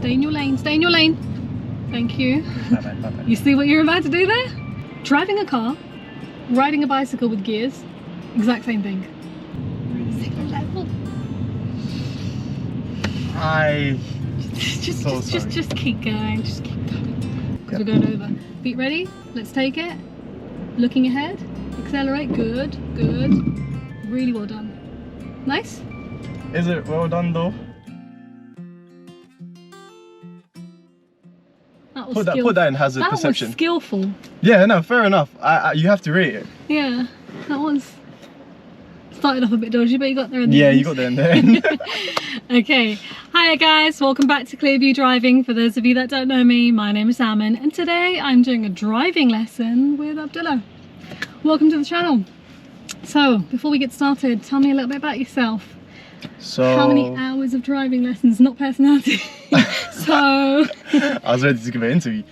stay in your lane, stay in your lane. Thank you. Bye-bye. You see what you're about to do there? Driving a car, riding a bicycle with gears, exact same thing. Signal level. Just keep going, just keep going. Because we're going over. Feet ready? Let's take it. Looking ahead. Accelerate. Good, good. Really well done. Nice? Is it well done though? That was Put that in hazard perception. That was skillful. Yeah, no, fair enough. You have to rate it. Yeah, that was... Started off a bit dodgy, but you got there in the end. end. You got there in the end. Okay, hiya guys, welcome back to Clearview Driving. For those of you that don't know me, my name is Salmon, and today I'm doing a driving lesson with Abdullah. Welcome to the channel. So, before we get started, tell me a little bit about yourself. So, how many hours of driving lessons, not personality? So, I was ready to give an interview.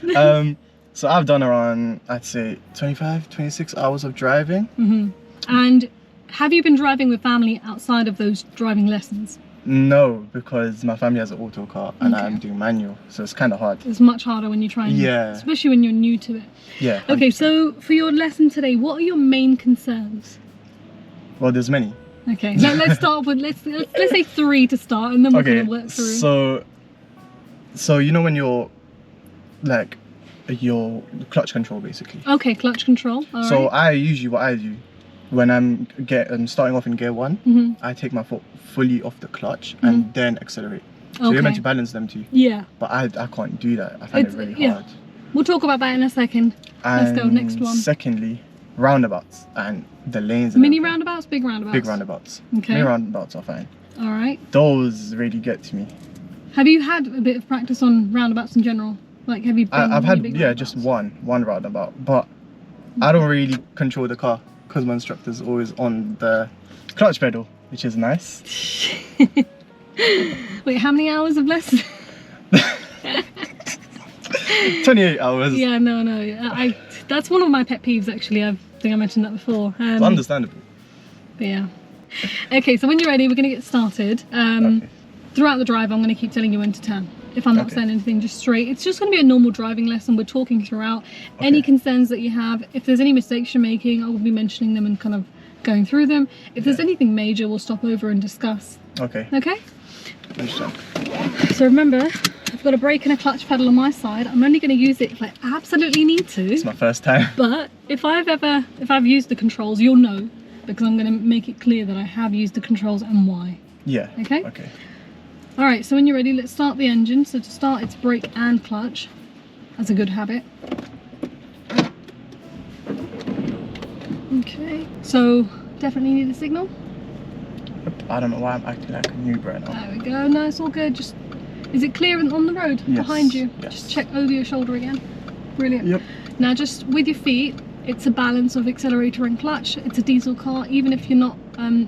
So I've done around, I'd say 25, 26 hours of driving. And have you been driving with family outside of those driving lessons? No, because my family has an auto car and I'm doing manual, so it's kind of hard. It's much harder when you try and, especially when you're new to it. Yeah. Okay, so for your lesson today, what are your main concerns? Well, there's many. Okay, let's start with, let's say 3 to start, and then we're going to work through. So you know when you're, like, your clutch control basically. Okay, clutch control. All so right. What I do when I'm starting off in gear 1, I take my foot fully off the clutch and then accelerate. So you're meant to balance them too. Yeah. But I can't do that. I find it really hard. We'll talk about that in a second. Let's go, next one. Secondly, roundabouts and the lanes. Mini roundabouts, big roundabouts? Big roundabouts. Okay. Mini roundabouts are fine. All right. Those really get to me. Have you had a bit of practice on roundabouts in general? Like, have you been I've had, just one roundabout, but I don't really control the car because my instructor's always on the clutch pedal, which is nice. Wait, how many hours of lessons? 28 hours. Yeah, no. That's one of my pet peeves actually. I think I mentioned that before. It's understandable. But yeah. Okay, so when you're ready, we're going to get started. Throughout the drive, I'm going to keep telling you when to turn. If I'm not saying anything, just straight. It's just going to be a normal driving lesson. We're talking throughout. Any concerns that you have, if there's any mistakes you're making, I will be mentioning them and kind of going through them. If there's anything major, we'll stop over and discuss. Okay? So remember, I've got a brake and a clutch pedal on my side. I'm only going to use it if I absolutely need to. It's my first time. But if I've used the controls, you'll know, because I'm going to make it clear that I have used the controls and why. Yeah. Okay? Okay. Alright, so when you're ready, let's start the engine. So to start, it's brake and clutch. That's a good habit. Okay, so definitely need a signal. I don't know why I'm acting like a noob right now. There we go. No, it's all good. Just, is it clear on the road behind you? Yes. Just check over your shoulder again. Brilliant. Yep. Now just with your feet, it's a balance of accelerator and clutch. It's a diesel car. Even if you're not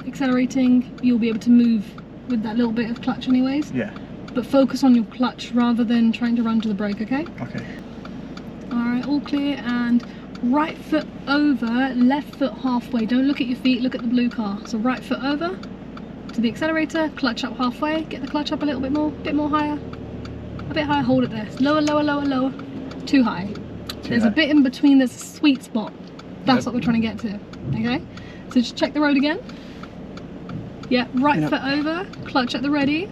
accelerating, you'll be able to move with that little bit of clutch anyways. Yeah. But focus on your clutch rather than trying to run to the brake, okay? Okay. Alright, all clear, and right foot over, left foot halfway. Don't look at your feet, look at the blue car. So right foot over to the accelerator, clutch up halfway, get the clutch up a little bit more higher. A bit higher, hold it there. Lower, lower, lower, lower. Too high. There's a bit in between, there's a sweet spot. That's what we're trying to get to, okay? So just check the road again. Yeah, right foot over, clutch at the ready,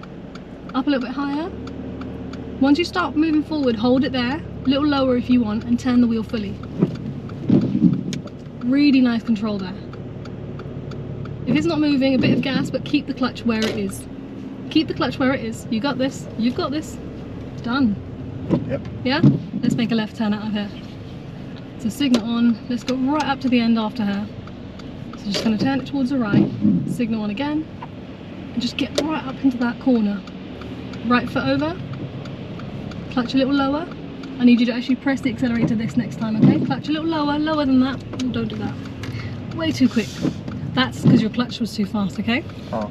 up a little bit higher. Once you start moving forward, hold it there, a little lower if you want, and turn the wheel fully. Really nice control there. If it's not moving, a bit of gas, but keep the clutch where it is. Keep the clutch where it is. You got this, you've got this. Done. Yep. Yeah? Let's make a left turn out of here. So signal on, let's go right up to the end after her. So just going to turn it towards the right, signal on again, and just get right up into that corner. Right foot over, clutch a little lower. I need you to actually press the accelerator this next time, okay? Clutch a little lower, lower than that. Oh, don't do that. Way too quick. That's because your clutch was too fast, okay? Oh,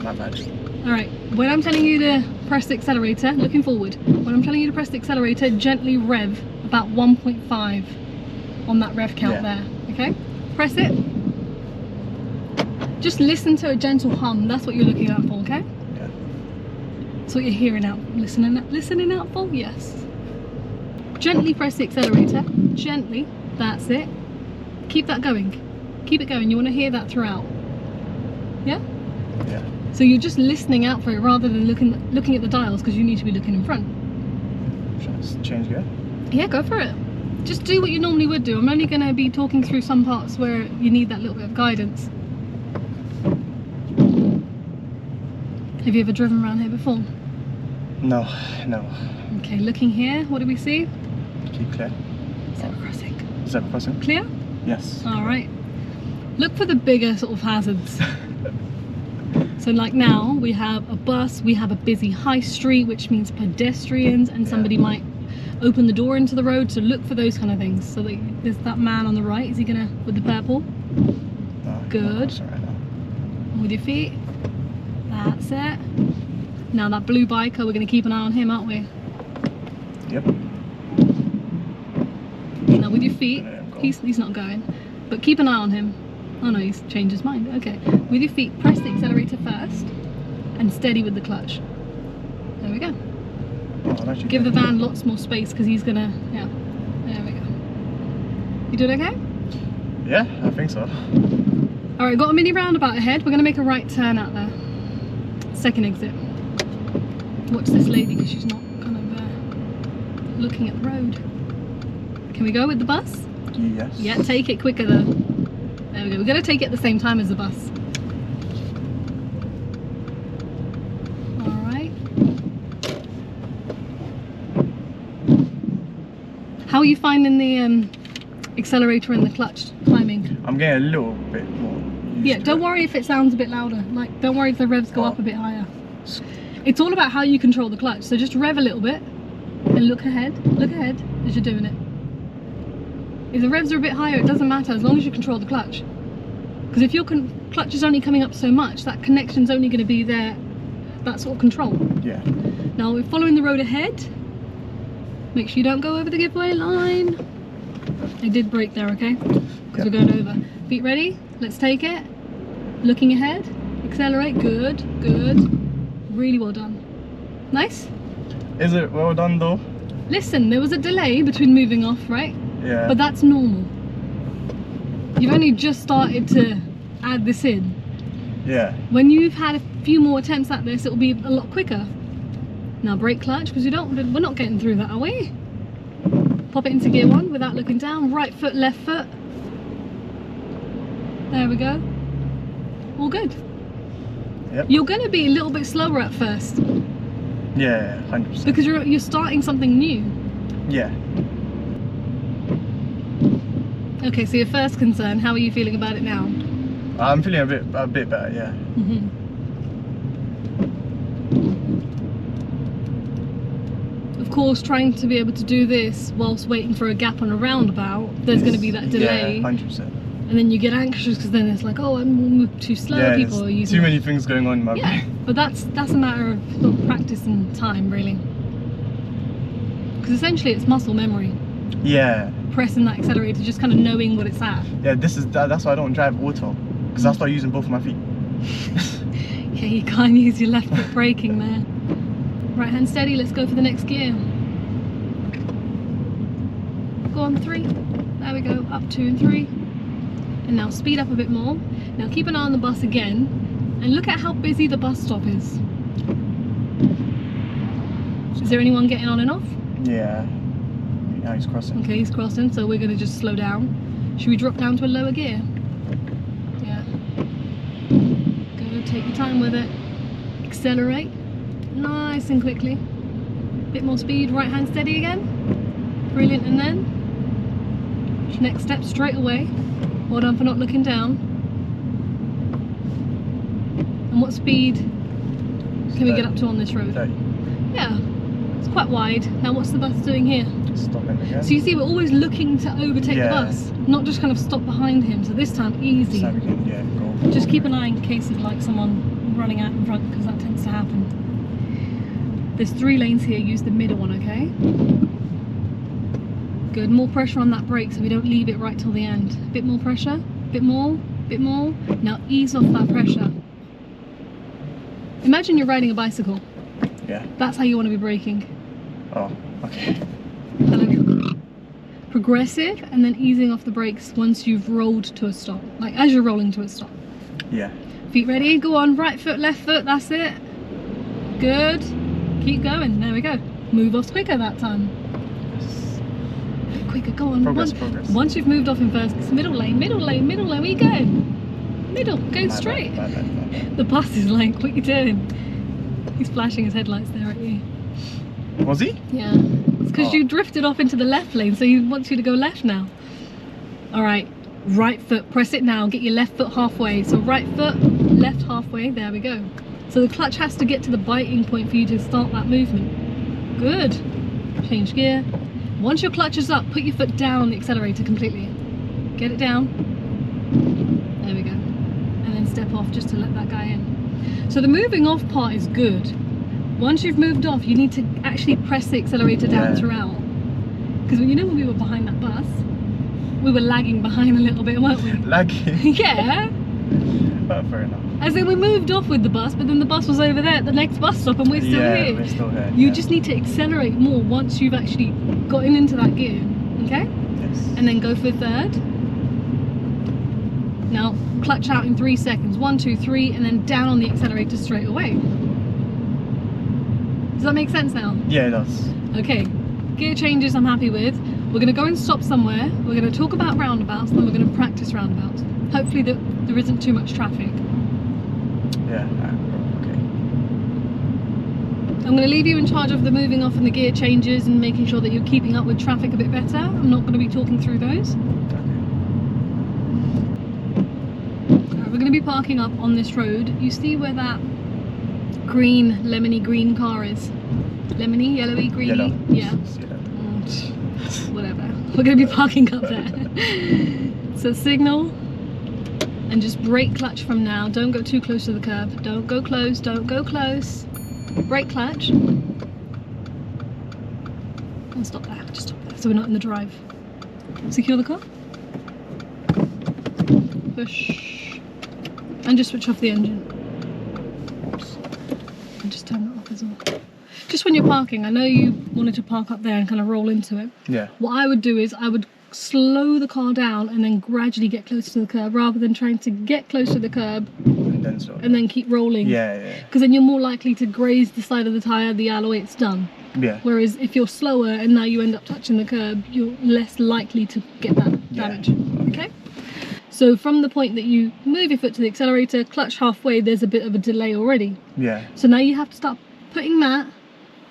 my bad. Alright, when I'm telling you to press the accelerator, looking forward, when I'm telling you to press the accelerator, gently rev about 1.5 on that rev count there, okay? Press it. Just listen to a gentle hum, that's what you're looking out for, okay? Yeah. That's what you're hearing out, listening out for? Yes. Gently press the accelerator, gently, that's it. Keep that going, keep it going, you want to hear that throughout. Yeah? Yeah. So you're just listening out for it rather than looking at the dials, because you need to be looking in front. Should I just change gear? Yeah, go for it. Just do what you normally would do. I'm only going to be talking through some parts where you need that little bit of guidance. Have you ever driven around here before? No, no. Okay, looking here, what do we see? Keep clear. Zebra crossing. Zebra crossing? Clear? Yes. Alright. Look for the bigger sort of hazards. So like now, we have a bus, we have a busy high street, which means pedestrians, and somebody might open the door into the road, so look for those kind of things. So there's that man on the right, is he gonna, with the purple? No, Good. Right now. With your feet. That's it. Now that blue biker, we're gonna keep an eye on him, aren't we? Yep. Now with your feet, he's not going, but keep an eye on him. Oh no, he's changed his mind. Okay. With your feet, press the accelerator first and steady with the clutch. There we go. Oh, give the van lots more space because he's gonna, yeah. There we go. You doing okay? Yeah, I think so. Alright, got a mini roundabout ahead. We're gonna make a right turn out there. Second exit. Watch this lady because she's not kind of looking at the road. Can we go with the bus? Yes. Yeah, take it quicker though. There we go. We're going to take it at the same time as the bus. Alright. How are you finding the accelerator and the clutch timing? I'm getting a little bit more used Yeah, to don't it. worry if it sounds a bit louder. Like, don't worry if the revs go up a bit higher. It's all about how you control the clutch. So just rev a little bit and look ahead as you're doing it. If the revs are a bit higher, it doesn't matter as long as you control the clutch. Because if your clutch is only coming up so much, that connection's only going to be there, that sort of control. Yeah. Now we're following the road ahead. Make sure you don't go over the giveaway line. I did brake there, okay? Because we're going over. Feet ready? Let's take it. Looking ahead. Accelerate. Good, good. Really well done. Nice? Is it well done though? Listen, there was a delay between moving off, right? Yeah. But that's normal. You've only just started to add this in. Yeah. When you've had a few more attempts at this, it'll be a lot quicker. Now brake clutch, because we're not getting through that, are we? Pop it into gear 1 without looking down. Right foot, left foot. There we go. All good. Yep. You're going to be a little bit slower at first. Yeah, 100%. Because you're starting something new. Yeah. Okay, so your first concern, how are you feeling about it now? I'm feeling a bit better, yeah. Of course, trying to be able to do this whilst waiting for a gap on a roundabout, there's going to be that delay. Yeah, 100%. And then you get anxious because then it's like, oh, I'm too slow. Yeah, people are using too many things going on in my yeah, brain. but that's a matter of sort of practice and time, really. Because essentially, it's muscle memory. Yeah. Pressing that accelerator, just kind of knowing what it's at. Yeah, that's why I don't drive auto, because I start using both of my feet. Yeah, you can't use your left foot braking there. Right hand steady, let's go for the next gear. Go on 3. There we go, up 2 and 3. And now speed up a bit more. Now keep an eye on the bus again and look at how busy the bus stop is. Is there anyone getting on and off? Yeah. Now he's crossing. Okay, he's crossing, so we're going to just slow down. Should we drop down to a lower gear? Yeah. Go, take your time with it. Accelerate. Nice and quickly. Bit more speed, right hand steady again. Brilliant, and then next step straight away. Well done for not looking down. And what speed can we get up to on this road? 30. Yeah, it's quite wide. Now what's the bus doing here? Stopping again. So you see, we're always looking to overtake the Yeah. bus, not just kind of stop behind him. So this time, easy. So we can, yeah, go. Just keep an eye in case of like someone running out in front, because that tends to happen. There's 3 lanes here, use the middle one, okay? Good, more pressure on that brake so we don't leave it right till the end. A bit more pressure, bit more, bit more. Now ease off that pressure. Imagine you're riding a bicycle. Yeah. That's how you want to be braking. Oh, okay. Progressive, and then easing off the brakes once you've rolled to a stop. Like as you're rolling to a stop. Yeah. Feet ready, go on, right foot, left foot, that's it. Good. Keep going, there we go. Move off quicker that time. A bit quicker, go on. Progress. Once you've moved off in first, middle lane, middle lane, middle lane, where you going? Middle, go straight. My bad. The bus is like, what are you doing? He's flashing his headlights there at you. Was he? Yeah. It's because you drifted off into the left lane, so he wants you to go left now. Alright, right foot, press it now, get your left foot halfway. So right foot, left halfway, there we go. So the clutch has to get to the biting point for you to start that movement. Good. Change gear. Once your clutch is up, put your foot down on the accelerator completely. Get it down. There we go. And then step off just to let that guy in. So the moving off part is good. Once you've moved off, you need to actually press the accelerator down throughout. Because you know when we were behind that bus, we were lagging behind a little bit, weren't we? Lagging? Yeah. Fair enough. As in we moved off with the bus, but then the bus was over there at the next bus stop and we're still here. We're still here. You just need to accelerate more once you've actually gotten into that gear, okay? Yes. And then go for third. Now, clutch out in 3 seconds. 1, 2, 3, and then down on the accelerator straight away. Does that make sense now? Yeah, it does. Okay, gear changes I'm happy with. We're going to go and stop somewhere. We're going to talk about roundabouts, and then we're going to practice roundabouts. Hopefully there isn't too much traffic. Yeah, okay. I'm going to leave you in charge of the moving off and the gear changes and making sure that you're keeping up with traffic a bit better. I'm not going to be talking through those. We're going to be parking up on this road. You see where that green, lemony green car is? Lemony, yellowy, greeny? Yellow. Yeah. Whatever. We're going to be parking up there. So signal and just brake clutch from now. Don't go too close to the curb. Don't go close, don't go close. Brake clutch. And stop there, just stop there. So we're not in the drive. Secure the car. Push. And just switch off the engine. Oops. And just turn that off as well. Just when you're parking, I know you wanted to park up there and kind of roll into it. Yeah. What I would do is I would slow the car down and then gradually get closer to the curb rather than trying to get close to the curb and then keep rolling. Yeah. Because then you're more likely to graze the side of the tyre, the alloy, it's done. Yeah. Whereas if you're slower and now you end up touching the curb, you're less likely to get that damage. Okay? So from the point that you move your foot to the accelerator, clutch halfway, there's a bit of a delay already. Yeah. So now you have to start putting that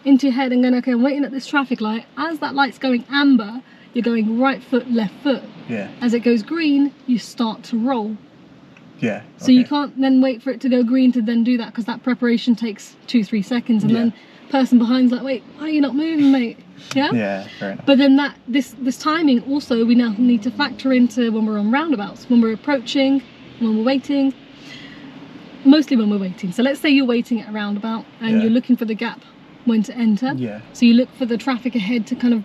into your head and going, okay, I'm waiting at this traffic light. As that light's going amber, you're going right foot, left foot. Yeah. As it goes green, you start to roll. Yeah. Okay. So you can't then wait for it to go green to then do that, because that preparation takes 2-3 seconds, and then person behind's like, wait, why are you not moving, mate? Yeah? Yeah, fair enough. But then this timing also we now need to factor into when we're on roundabouts, when we're approaching, when we're waiting. Mostly when we're waiting. So let's say you're waiting at a roundabout and you're looking for the gap when to enter. Yeah. So you look for the traffic ahead to kind of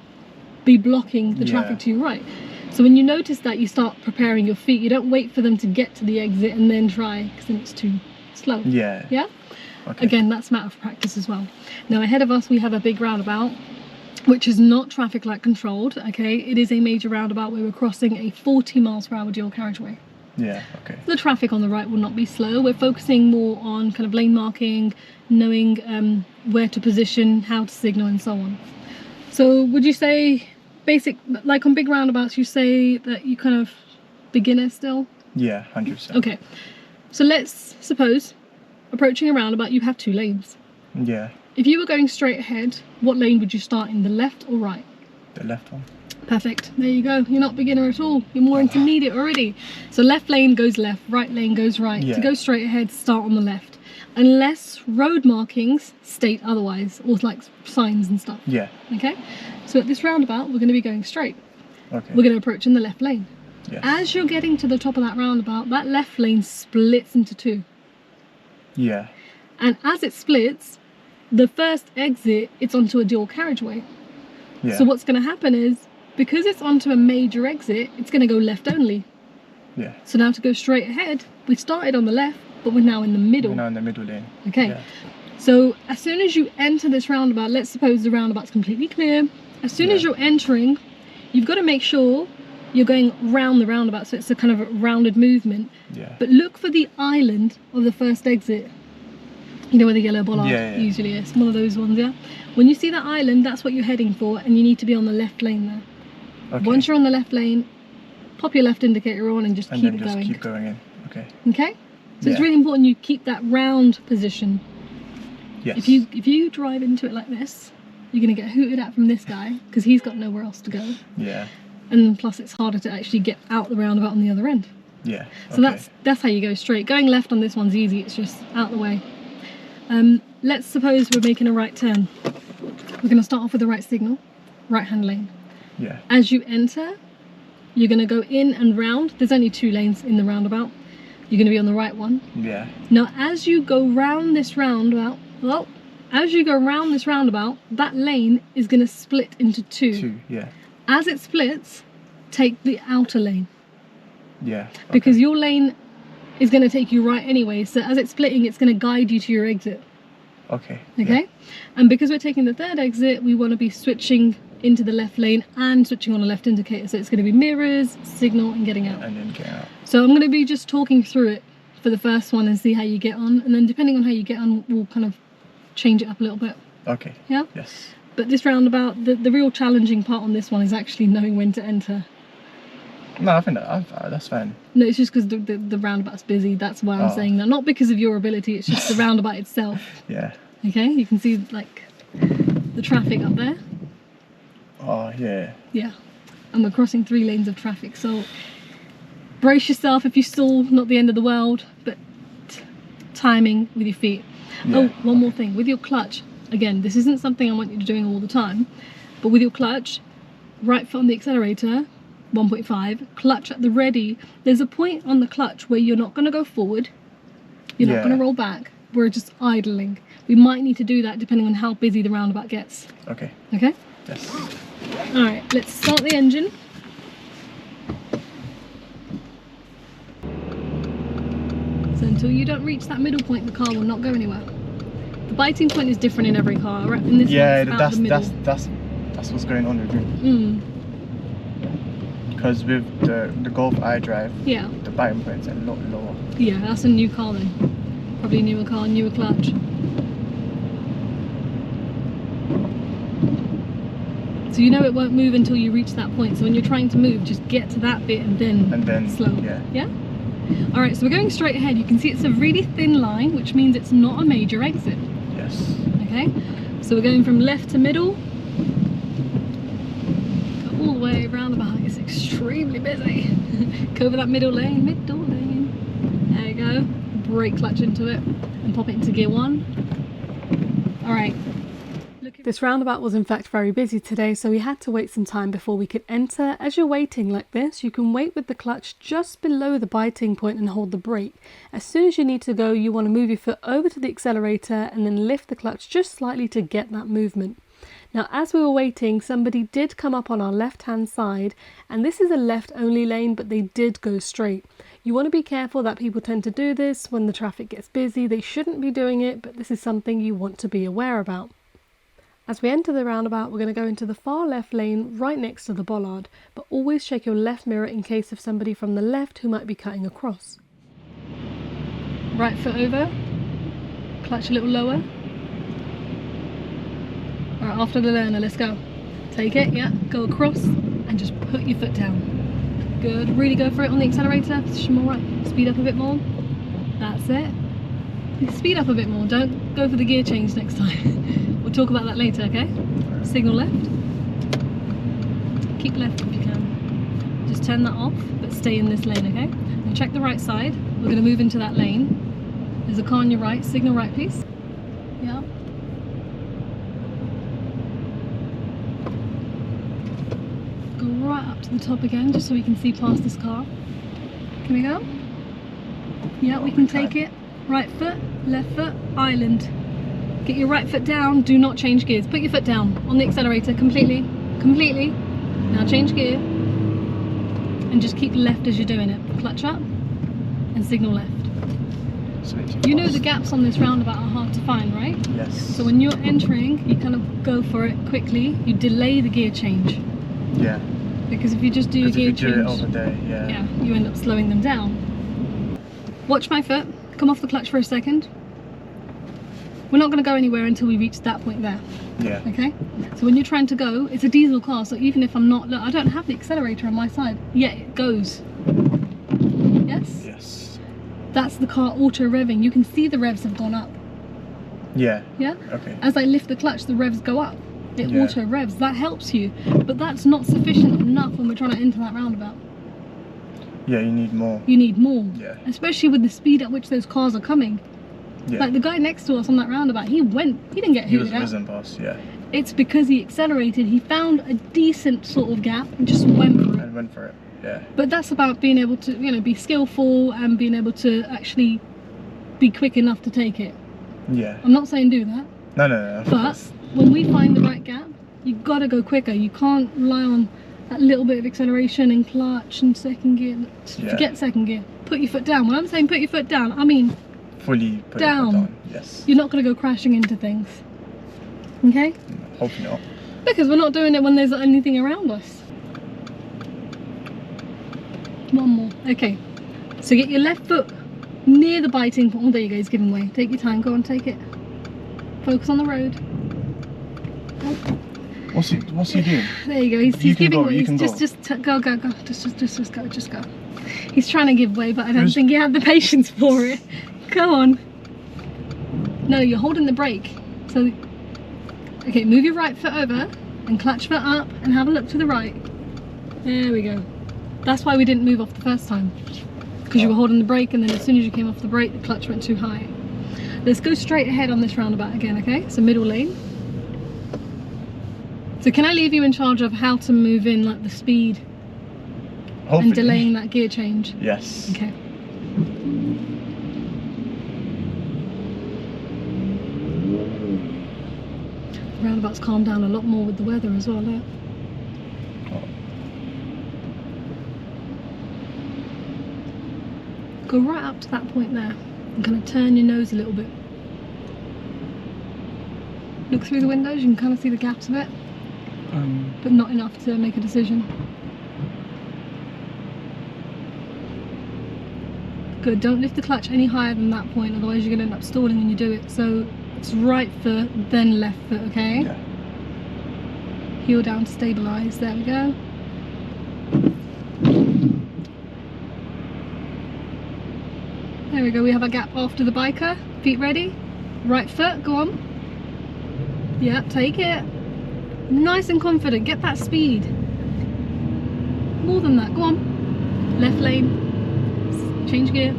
be blocking the traffic to your right. So when you notice that, you start preparing your feet. You don't wait for them to get to the exit and then try, because then it's too slow. Yeah. Yeah? Okay. Again, that's a matter of practice as well. Now ahead of us we have a big roundabout, which is not traffic light controlled, okay? It is a major roundabout where we're crossing a 40 miles per hour dual carriageway. Yeah, okay. The traffic on the right will not be slow. We're focusing more on kind of lane marking, knowing where to position, how to signal, and so on. So would you say basic, like on big roundabouts, you say that you kind of beginner still? Yeah, 100%. Okay, so let's suppose approaching a roundabout you have 2 lanes. Yeah. If you were going straight ahead, what lane would you start in, the left or right? The left one. Perfect, there you go. You're not beginner at all, you're more intermediate already. So left lane goes left, right lane goes right. To go straight ahead, start on the left, unless road markings state otherwise, or like signs and stuff. Yeah. Okay, so at this roundabout we're going to be going straight. Okay. We're going to approach in the left lane. Yes. As you're getting to the top of that roundabout, that left lane splits into 2. Yeah. And as it splits, the first exit, it's onto a dual carriageway. Yeah. So what's going to happen is, because it's onto a major exit, it's going to go left only. Yeah. So now to go straight ahead, we started on the left, but we're now in the middle. We're now in the middle lane. Okay. Yeah. So as soon as you enter this roundabout, let's suppose the roundabout's completely clear. As soon as you're entering, you've got to make sure you're going round the roundabout, so it's a kind of a rounded movement. Yeah. But look for the island of the first exit. You know where the yellow bollard usually is, one of those ones, yeah? When you see that island, that's what you're heading for, and you need to be on the left lane there. Okay. Once you're on the left lane, pop your left indicator on and just keep then going. Keep going in. Okay. Okay? So it's really important you keep that round position. Yes. If you drive into it like this, you're going to get hooted at from this guy because he's got nowhere else to go. Yeah. And plus it's harder to actually get out the roundabout on the other end. Yeah. So that's how you go straight. Going left on this one's easy, it's just out the way. Let's suppose we're making a right turn. We're going to start off with the right signal, right hand lane. Yeah. As you enter, you're going to go in and round. There's only 2 lanes in the roundabout. You're going to be on the right one. Yeah. Now as you go round this roundabout, that lane is going to split into 2. Yeah. As it splits, take the outer lane. Yeah. Because your lane is going to take you right anyway, so as it's splitting, it's going to guide you to your exit. Okay. Okay? And because we're taking the 3rd exit, we want to be switching into the left lane and switching on a left indicator, so it's going to be mirrors, signal, and getting out. And then get out. So I'm going to be just talking through it for the first one and see how you get on, and then depending on how you get on, we'll kind of change it up a little bit. Okay. Yeah? Yes. But this roundabout, the real challenging part on this one is actually knowing when to enter. No, I think that's fine. No, it's just because the roundabout's busy. That's why I'm saying that. Not because of your ability, it's just the roundabout itself. Yeah. Okay, you can see like the traffic up there. Oh, yeah. Yeah. And we're crossing 3 lanes of traffic, so brace yourself. If you stall, not the end of the world, but timing with your feet. Yeah. Oh, one more thing. With your clutch, again, this isn't something I want you to doing all the time, but with your clutch, right foot on the accelerator, 1.5, clutch at the ready. There's a point on the clutch where you're not going to go forward, you're not going to roll back, we're just idling. We might need to do that depending on how busy the roundabout gets. Okay. Okay? Yes. Alright, let's start the engine. So until you don't reach that middle point, the car will not go anywhere. The biting point is different in every car. Right? In this one, it's about the middle. That's what's going on with me. Because with the Golf I drive, the biting point's a lot lower. Yeah, that's a new car then. Probably a newer car, newer clutch. So you know it won't move until you reach that point. So when you're trying to move, just get to that bit and then slow. Yeah? Alright, so we're going straight ahead. You can see it's a really thin line, which means it's not a major exit. Yes. Okay? So we're going from left to middle. Go all the way round about. It's extremely busy. Go over that middle lane. There you go. Brake clutch into it and pop it into gear 1. Alright. This roundabout was in fact very busy today, so we had to wait some time before we could enter. As you're waiting like this, you can wait with the clutch just below the biting point and hold the brake. As soon as you need to go, you want to move your foot over to the accelerator and then lift the clutch just slightly to get that movement. Now, as we were waiting, somebody did come up on our left-hand side, and this is a left-only lane, but they did go straight. You want to be careful that people tend to do this when the traffic gets busy. They shouldn't be doing it, but this is something you want to be aware about. As we enter the roundabout, we're going to go into the far left lane right next to the bollard, but always check your left mirror in case of somebody from the left who might be cutting across. Right foot over, clutch a little lower. Alright, after the learner, let's go. Take it, yeah, go across and just put your foot down. Good, really go for it on the accelerator, position more right, speed up a bit more. That's it. Speed up a bit more, don't go for the gear change next time. We'll talk about that later, okay? Signal left. Keep left if you can. Just turn that off, but stay in this lane, okay? Now check the right side. We're going to move into that lane. There's a car on your right. Signal right, please. Yeah. Go right up to the top again, just so we can see past this car. Can we go? Yeah, we can take it. Right foot, left foot, island. Get your right foot down, do not change gears. Put your foot down on the accelerator completely. Now change gear and just keep left as you're doing it. Clutch up and signal left. switching. You know fast. the gaps on this roundabout are hard to find, right? Yes. So when you're entering, you kind of go for it quickly. You delay the gear change. Yeah. Because if you just do your Because if gear you do it change, over there, yeah, you end up slowing them down. Watch my foot. Come off the clutch for a second. We're not going to go anywhere until we reach that point there. Yeah. Okay? So when you're trying to go, it's a diesel car, so even if I'm not, look, I don't have the accelerator on my side, yet it goes. Yes? Yes. That's the car auto revving. You can see the revs have gone up. Yeah. Yeah? Okay. As I lift the clutch, the revs go up. It Yeah. auto revs. That helps you. But that's not sufficient enough when we're trying to enter that roundabout. Yeah, you need more. You need more. Yeah. Especially with the speed at which those cars are coming. Yeah. Like the guy next to us on that roundabout, he didn't get He was hooted out. whizzing past, yeah. It's because he accelerated, he found a decent sort of gap and just went for it. And went for it, yeah. But that's about being able to, you know, be skillful and being able to actually be quick enough to take it. Yeah. I'm not saying do that, No, no, no. Of but course. when we find the right gap, you've got to go quicker. You can't rely on that little bit of acceleration and clutch and second gear. Yeah. Forget second gear. Put your foot down. When I'm saying put your foot down, I mean Fully put down. it down. Yes. you're not going to go crashing into things. Okay? Hopefully not. Because we're not doing it when there's anything around us. One more. Okay. So get your left foot near the biting point. Oh, there you go. He's giving way. Take your time. Go on, take it. Focus on the road. Oh, What's he doing? there you go. He's You can giving go, way. you He's can just go. go. Just go. He's trying to give way, but I don't Who's- think he had the patience for it. Go on. No, you're holding the brake. So, okay, move your right foot over and clutch foot up and have a look to the right. There we go. That's why we didn't move off the first time. Because you were holding the brake, and then as soon as you came off the brake, the clutch went too high. Let's go straight ahead on this roundabout again, okay? So middle lane. So can I leave you in charge of how to move in, like the speed Hopefully. and delaying that gear change? Yes. Okay. Roundabouts calm down a lot more with the weather as well, look. Go right up to that point there and kind of turn your nose a little bit. Look through the windows, you can kind of see the gaps of it, but not enough to make a decision. Good, don't lift the clutch any higher than that point, otherwise you're going to end up stalling when you do it. So it's right foot, then left foot, okay? Yeah. Heel down to stabilise, there we go. There we go, we have a gap after the biker. Feet ready, right foot, go on. Yep, take it. Nice and confident, get that speed. More than that, go on. Left lane. Change gear.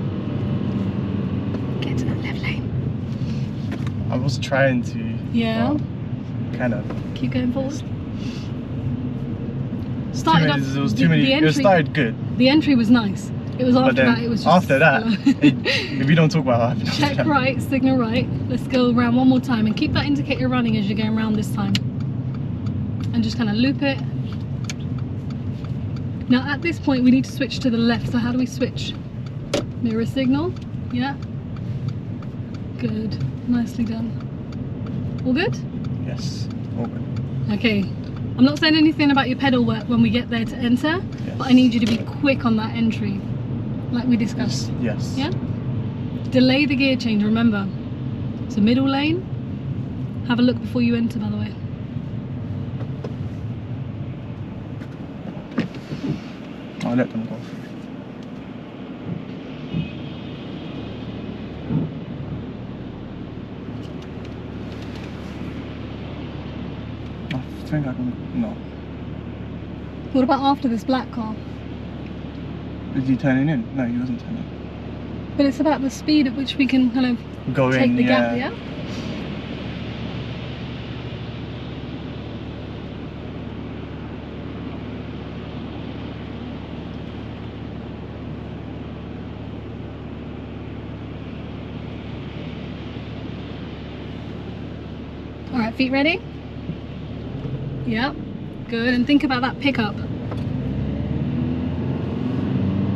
Get to that left lane. I was trying to. Yeah. But kind of. Keep going forward. It Started off. was too many. It started good. The entry was nice. It was after But then that. It was just after that, if we don't talk about what happened after check that. right, signal right. Let's go around one more time and keep that indicator running as you're going around this time. And just kind of loop it. Now at this point we need to switch to the left. So how do we switch? Mirror signal. Yeah. Good. Nicely done. All good? Yes. All good. Okay. I'm not saying anything about your pedal work when we get there to enter, Yes. but I need you to be quick on that entry, like we discussed. Yes. Yeah? Delay the gear change, remember. So middle lane. Have a look before you enter, by the way. I'll let them go. I think I can. No. What about after this black car? Is he turning in? No, he wasn't turning. But it's about the speed at which we can kind of Go take in, the yeah. gap, yeah? Alright, feet ready? Yep, good. And think about that pickup.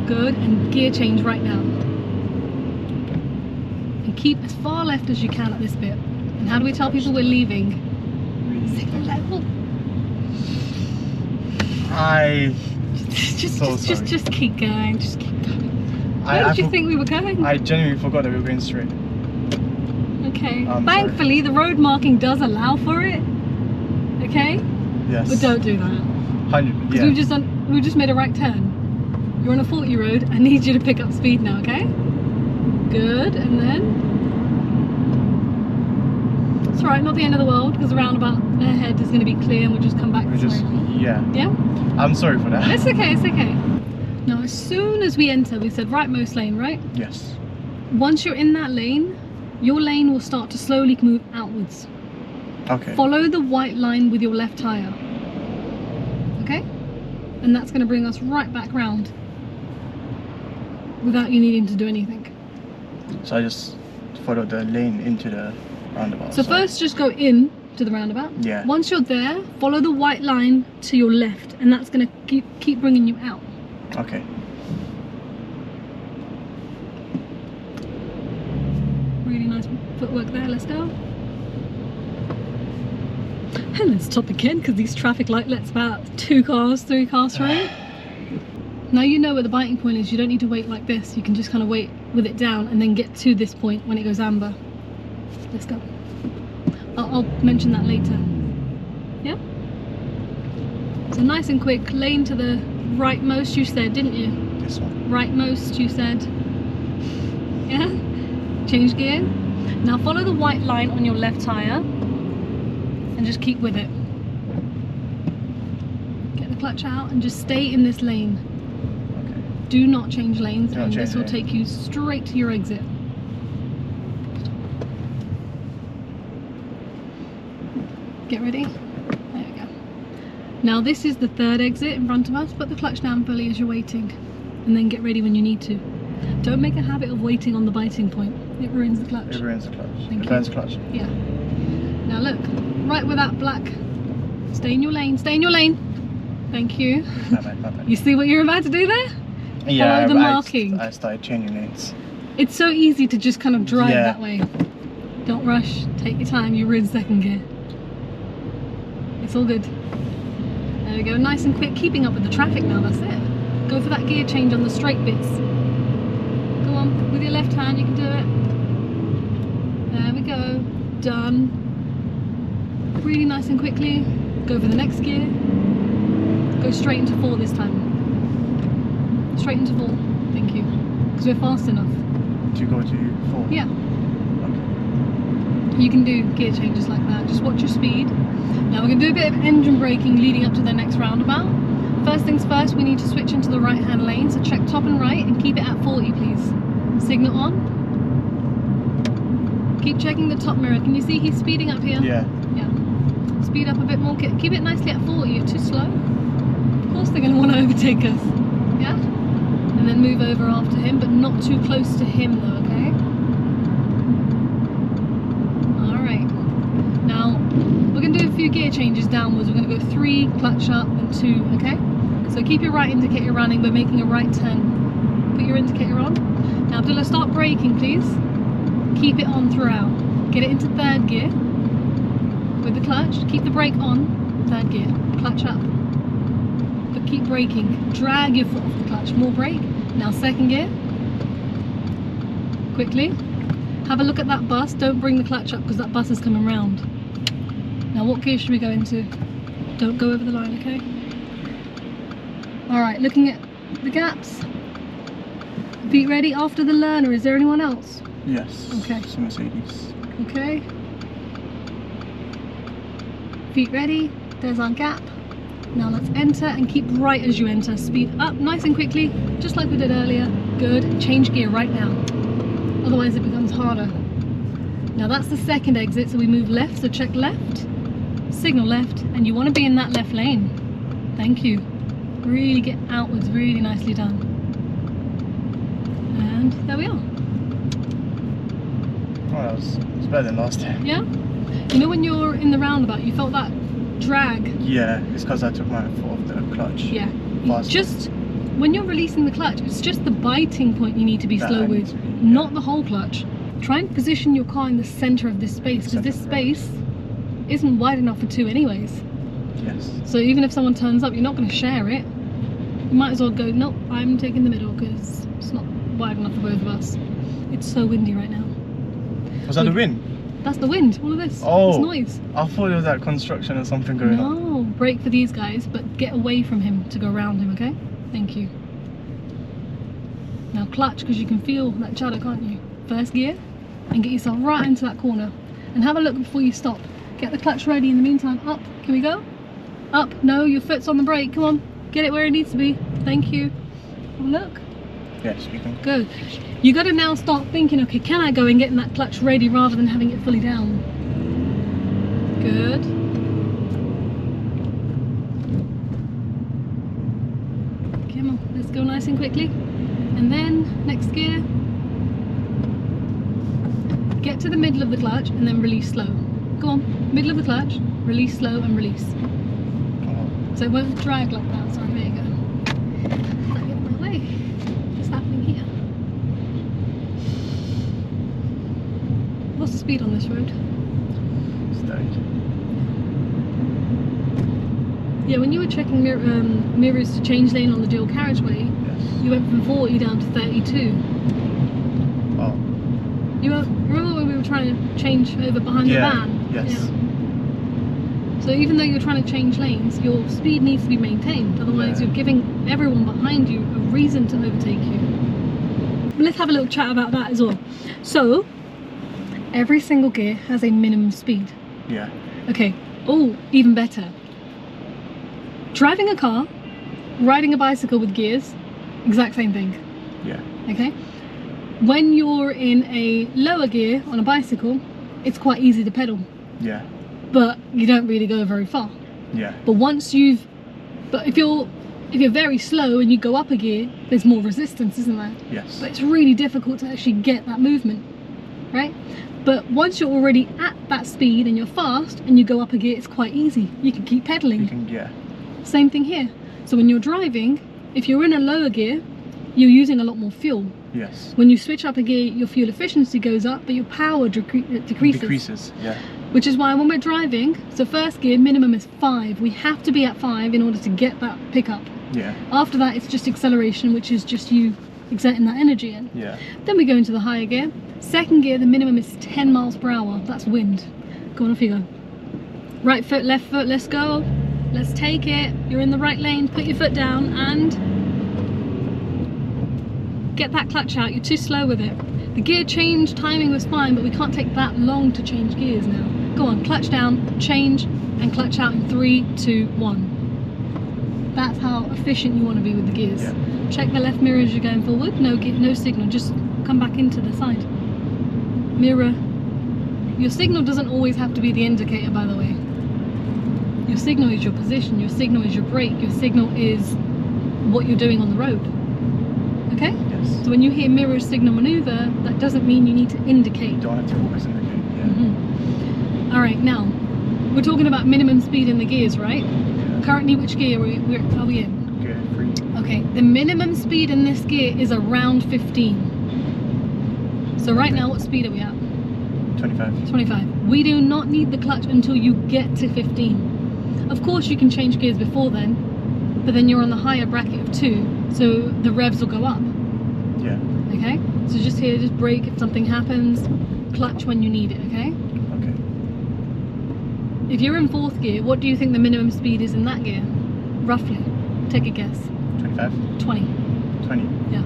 Good, and gear change right now. and keep as far left as you can at this bit. And how do we tell people we're leaving? Signal level. Just keep going. Just keep going. Where did you think we were going? I genuinely forgot that we were going straight. Okay. Thankfully, the road marking does allow for it. Okay. Yes. But don't do that. 100. Because we've just made a right turn. You're on a 40 road. I need you to pick up speed now. Okay. Good. And then. It's alright. Not the end of the world because the roundabout ahead is going to be clear, and we'll just come back this way. Yeah. Yeah. I'm sorry for that. It's okay. It's okay. Now, as soon as we enter, we said rightmost lane, right? Yes. Once you're in that lane, your lane will start to slowly move outwards. Okay. Follow the white line with your left tyre. Okay? And that's going to bring us right back round without you needing to do anything. So I just follow the lane into the roundabout. So first just go in to the roundabout. Yeah. Once you're there, follow the white line to your left, and that's going to keep bringing you out. Okay. Really nice footwork there. Let's go. And let's stop again because these traffic light lets about 2 cars, 3 cars through. Now you know where the biting point is. You don't need to wait like this. You can just kind of wait with it down and then get to this point when it goes amber. Let's go. I'll mention that later. Yeah? So nice and quick. Lane to the rightmost you said, didn't you? This one. Rightmost you said. Yeah? Change gear. Now follow the white line on your left tyre and just keep with it. Get the clutch out and just stay in this lane. Okay. Do not change lanes, Don't and change this will lane. take you straight to your exit. Get ready. There we go. Now this is the 3rd exit in front of us. Put the clutch down fully as you're waiting, and then get ready when you need to. Don't make a habit of waiting on the biting point. It ruins the clutch. It ruins the clutch. Thank It you. burns the clutch. Yeah. Now look, right with that black. Stay in your lane. Stay in your lane. Thank you. My bad, my bad. You see what you're about to do there? Yeah, Follow the marking. I started changing lanes. It's so easy to just kind of drive Yeah. that way. Don't rush. Take your time. You're in 2nd gear. It's all good. There we go. Nice and quick. Keeping up with the traffic now. That's it. Go for that gear change on the straight bits. Go on. With your left hand, you can do it. There we go. Done. Really nice and quickly. Go for the next gear. Go straight into 4 this time. Straight into 4. Thank you. Because we're fast enough. To go to 4. Yeah. Okay. You can do gear changes like that. Just watch your speed. Now we're going to do a bit of engine braking leading up to the next roundabout. First things first, we need to switch into the right hand lane. So check top and right and keep it at 40, please. Signal on. Keep checking the top mirror. Can you see he's speeding up here? Yeah. Yeah. Speed up a bit more. Keep it nicely at 40. You're too slow. Of course they're going to want to overtake us. Yeah? And then move over after him, but not too close to him though, okay? Alright. Now, we're going to do a few gear changes downwards. We're going to go 3, clutch up, and 2, okay? So keep your right indicator running. We're making a right turn. Put your indicator on. Now, Abdullah, start braking, please. Keep it on throughout. Get it into 3rd gear with the clutch. Keep the brake on. 3rd gear. Clutch up. But keep braking. Drag your foot off the clutch. More brake. Now 2nd gear. Quickly. Have a look at that bus. Don't bring the clutch up because that bus is coming round. Now what gear should we go into? Don't go over the line, okay? Alright, looking at the gaps. Feet ready after the learner. Is there anyone else? Yes. Okay. It's a Mercedes. Okay. Feet ready. There's our gap. Now let's enter and keep right as you enter. Speed up nice and quickly, just like we did earlier. Good. Change gear right now. Otherwise it becomes harder. Now that's the 2nd exit, so we move left, so check left. Signal left, and you want to be in that left lane. Thank you. Really get outwards, really nicely done. And there we are. Oh, it's better than last time. Yeah? You know when you're in the roundabout, you felt that drag? Yeah, it's because I took my foot off the clutch. Yeah. Faster. Just when you're releasing the clutch, it's just the biting point you need to be That slow I need with, to be, yeah. not the whole clutch. try and position your car in the center of this space, because this space isn't wide enough for two anyways. Yes. So even if someone turns up, you're not going to share it. You might as well go, nope, I'm taking the middle because it's not wide enough for both of us. It's so windy right now. Was that the wind? That's the wind, all of this. Oh, It's noise. I thought it was that construction or something going on. No, brake for these guys, but get away from him to go around him, okay? Thank you. Now clutch, because you can feel that chatter, can't you? First gear, and get yourself right into that corner. And have a look before you stop. Get the clutch ready in the meantime. Up, can we go? Up, no, your foot's on the brake, come on. Get it where it needs to be. Thank you. Have a look. Yes, we can. Good. You got to now start thinking, okay, can I go and get that clutch ready rather than having it fully down? Good. Come on, let's go nice and quickly. And then, next gear. Get to the middle of the clutch and then release slow. Go on, middle of the clutch, release slow and release. So it won't drag like that. Sorry, there you go. Don't get in my way. What's happening here? What's the speed on this road? Yeah, when you were checking mirrors to change lane on the dual carriageway, Yes. you went from 40 down to 32. Oh. You remember when we were trying to change over behind the van? Yes. Yeah. So even though you're trying to change lanes, your speed needs to be maintained. Otherwise, you're giving everyone behind you a reason to overtake you. But let's have a little chat about that as well. So, every single gear has a minimum speed. Yeah. Okay. Oh, even better. Driving a car, riding a bicycle with gears, exact same thing. Yeah. Okay. When you're in a lower gear on a bicycle, it's quite easy to pedal. Yeah. But you don't really go very far. Yeah. But if you're very slow and you go up a gear, there's more resistance, isn't there? Yes. But it's really difficult to actually get that movement, right? But once you're already at that speed and you're fast and you go up a gear, it's quite easy. You can keep pedaling. Yeah. Same thing here. So when you're driving, if you're in a lower gear, you're using a lot more fuel. Yes. When you switch up a gear, your fuel efficiency goes up, but your power decreases. Decreases, yeah. Which is why when we're driving, so first gear minimum is 5. We have to be at 5 in order to get that pickup. Yeah. After that, it's just acceleration, which is just you exerting that energy in. Yeah. Then we go into the higher gear. Second gear, the minimum is 10 miles per hour. That's wind. Go on, off you go. Right foot, left foot, let's go. Let's take it. You're in the right lane. Put your foot down and get that clutch out. You're too slow with it. The gear change timing was fine, but we can't take that long to change gears now. Go on, clutch down, change, and clutch out in 3, 2, 1. That's how efficient you want to be with the gears. Yeah. Check the left mirror as you're going forward. No signal, just come back into the side. Mirror. Your signal doesn't always have to be the indicator, by the way. Your signal is your position, your signal is your brake, your signal is what you're doing on the road. Okay? Yes. So when you hear mirror signal maneuver, that doesn't mean you need to indicate. You don't have to always indicate, yeah. Alright, now, we're talking about minimum speed in the gears, right? Yeah. Currently, which gear are we in? Gear 3. Okay, the minimum speed in this gear is around 15. So right now, what speed are we at? 25. 25. We do not need the clutch until you get to 15. Of course, you can change gears before then, but then you're on the higher bracket of 2, so the revs will go up. Yeah. Okay? So just here, just brake if something happens, clutch when you need it, okay? Okay. If you're in 4th gear, what do you think the minimum speed is in that gear? Roughly. Take a guess. 25. 20. 20. Yeah.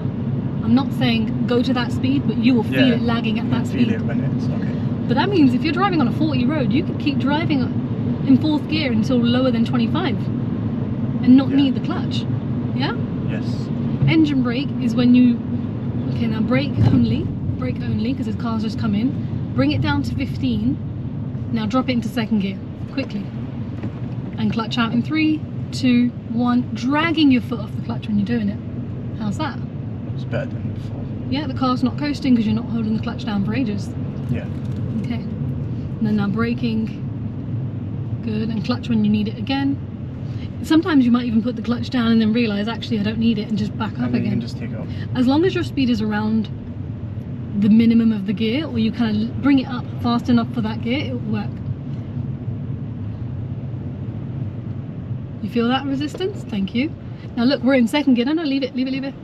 I'm not saying go to that speed, but you will feel it lagging at that speed. Feel it when it's okay. But that means if you're driving on a 40 road, you could keep driving in 4th gear until lower than 25 and not need the clutch. Yeah? Yes. Engine brake is when you, okay, now brake only because the car's just come in. Bring it down to 15. Now drop it into 2nd gear quickly and clutch out in 3, 2, 1, dragging your foot off the clutch when you're doing it. How's that? It's better than before. Yeah, the car's not coasting because you're not holding the clutch down for ages. Yeah. Okay. And then now braking. Good. And clutch when you need it again. Sometimes you might even put the clutch down and then realise actually I don't need it and just back up And then again. you can just take it off. As long as your speed is around the minimum of the gear, or you kind of bring it up fast enough for that gear, it will work. You feel that resistance? Thank you. Now look, we're in second gear. No, leave it.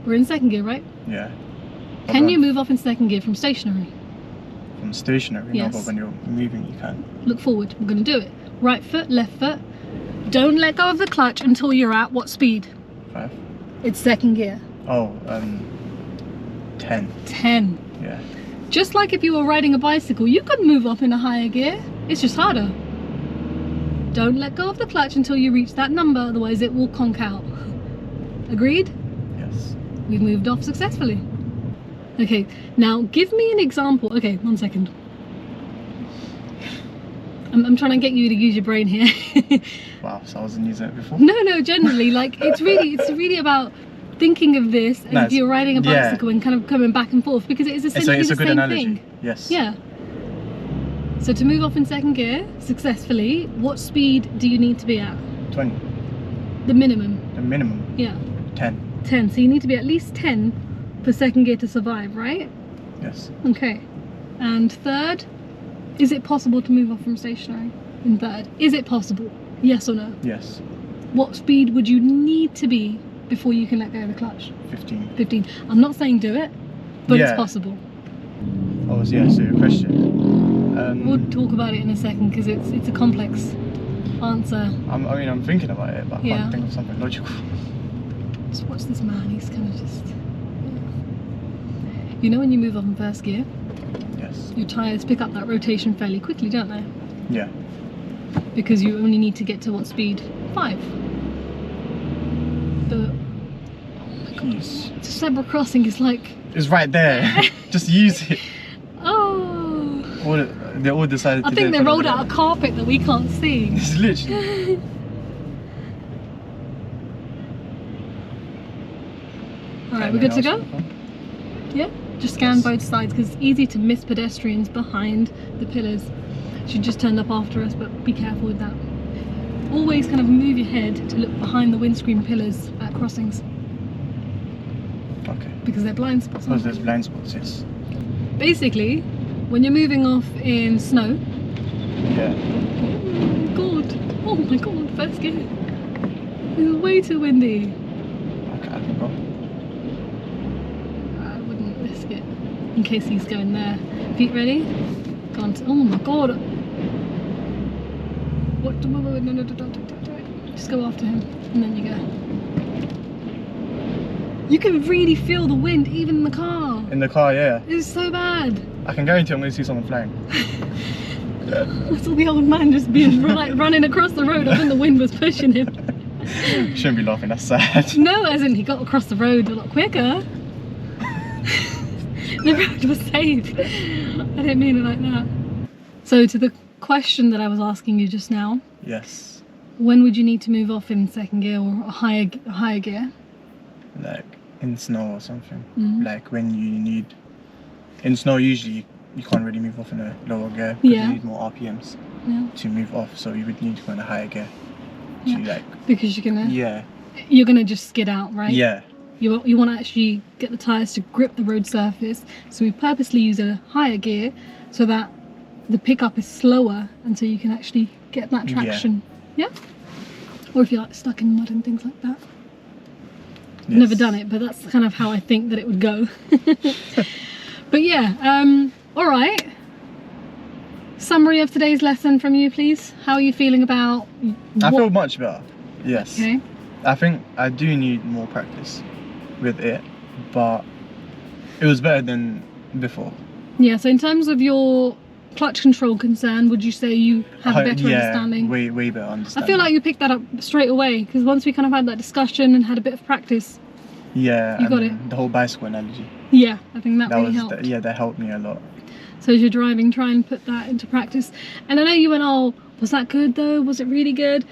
We're in second gear, right? Yeah. Can you move off in second gear from stationary? From stationary? Yes. No, but when you're moving, you can. Look forward. We're going to do it. Right foot, left foot. Don't let go of the clutch until you're at what speed? 5. It's second gear. Oh, 10. 10. Yeah. Just like if you were riding a bicycle, you could move up in a higher gear. It's just harder. Don't let go of the clutch until you reach that number, otherwise it will conk out. Agreed? Yes. We've moved off successfully. Okay, now give me an example. Okay, 1 second. I'm trying to get you to use your brain here. Wow, so I wasn't using it before? No, generally, like it's really about thinking of this as if you're riding a bicycle and kind of coming back and forth, because it is essentially it's a the good same analogy. thing. Yes. Yeah. So to move off in second gear successfully, what speed do you need to be at? 20. The minimum. The minimum? Yeah. 10. 10. So you need to be at least 10 for second gear to survive, right? Yes. Okay. And third, is it possible to move off from stationary in third? Is it possible? Yes or no? Yes. What speed would you need to be before you can let go of the clutch? 15. 15. I'm not saying do it, but it's possible. Oh, yeah, so your question. We'll talk about it in a second because it's a complex answer. I'm thinking about it, but I can't think of something logical. Just watch this man, he's kind of just... You know when you move off in first gear, Yes. your tyres pick up that rotation fairly quickly, don't they? Yeah. Because you only need to get to what speed? 5. But, oh my god, the zebra crossing is like... It's right there. Just use it. Oh. They all decided to I think they rolled out a carpet that we can't see. It's literally... Alright, we're good to go? Yeah? Just scan both sides because it's easy to miss pedestrians behind the pillars. She just turned up after us, but be careful with that. Always kind of move your head to look behind the windscreen pillars at crossings. Okay. Because they're blind spots. Because there's blind spots, yes. Basically, when you're moving off in snow. Yeah. Oh my god, first gear. It's way too windy. Okay, I can go. I wouldn't risk it in case he's going there. Feet ready? Gone. Oh my god. What? No, don't. Just go after him, and then you go. You can really feel the wind even in the car. In the car, yeah. It's so bad. I can guarantee I'm going to see someone flying. I saw the old man just being like running across the road. I think the wind was pushing him. Shouldn't be laughing, that's sad. No, as in he got across the road a lot quicker. The road was safe. I didn't mean it like that. So to the question that I was asking you just now. Yes. When would you need to move off in second gear or a higher gear? Like in snow or something. Mm-hmm. Like when you need... In snow usually you can't really move off in a lower gear because you need more RPMs to move off, so you would need to go in a higher gear to like... Because you're gonna just skid out, right? Yeah. You want to actually get the tyres to grip the road surface, so we purposely use a higher gear so that the pickup is slower and so you can actually get that traction. Yeah? Or if you're like stuck in mud and things like that. Yes. Never done it, but that's kind of how I think that it would go. But yeah, alright. Summary of today's lesson from you, please. How are you feeling about I feel much better. Yes. Okay. I think I do need more practice with it, but it was better than before. Yeah, so in terms of your clutch control concern, would you say you have a better understanding? Way better understanding. I feel like you picked that up straight away, because once we kind of had that discussion and had a bit of practice, you got it. The whole bicycle analogy. Yeah, I think that really helped. That helped me a lot. So as you're driving, try and put that into practice. And I know you went, oh, was that good though? Was it really good?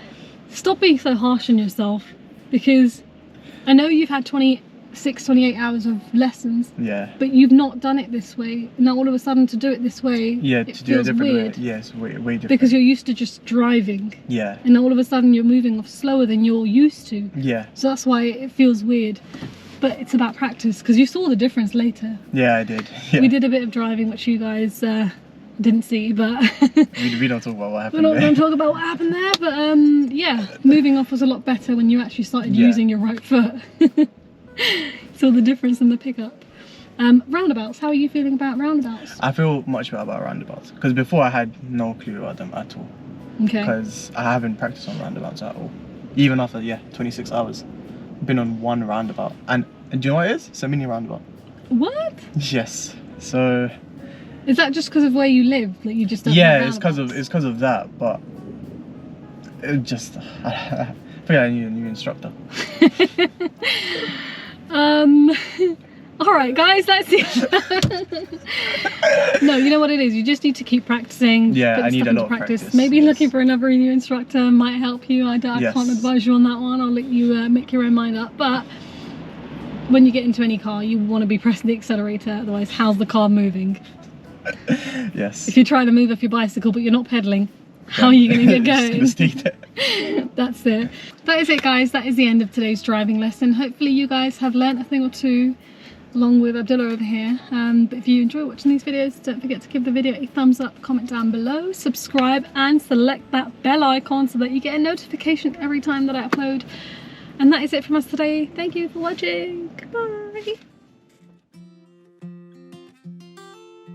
Stop being so harsh on yourself, because I know you've had 26, 28 hours of lessons. Yeah. But you've not done it this way. Now all of a sudden to do it this way, it to do it a different way. Yeah, it's way different. Because you're used to just driving. Yeah. And all of a sudden you're moving off slower than you're used to. Yeah. So that's why it feels weird. but it's about practice, because you saw the difference later. Yeah, I did. Yeah. We did a bit of driving, which you guys didn't see, but we don't talk about what happened. We're not going to talk about what happened there, but yeah, moving off was a lot better when you actually started using your right foot. Saw the difference in the pickup. Roundabouts, how are you feeling about roundabouts? I feel much better about roundabouts, because before I had no clue about them at all. Okay. Because I haven't practiced on roundabouts at all. Even after 26 hours, been on one roundabout, and do you know what it is? It's a mini roundabout. What? Yes. So. Is that just because of where you live that you just don't? Yeah, it's because of that, but it just I think I need a new instructor. All right, guys, that's it. No, you know what it is. You just need to keep practicing. Yeah, I need a lot of practice. Maybe looking for another new instructor might help you. I can't advise you on that one. I'll let you make your own mind up. But when you get into any car, you want to be pressing the accelerator. Otherwise, how's the car moving? Yes. If you're trying to move off your bicycle but you're not pedaling, how are you going to get going? That's it. That is it, guys. That is the end of today's driving lesson. Hopefully you guys have learnt a thing or two along with Abdullah over here. But if you enjoy watching these videos, don't forget to give the video a thumbs up, comment down below, subscribe and select that bell icon so that you get a notification every time that I upload. And that is it from us today. Thank you for watching. Goodbye.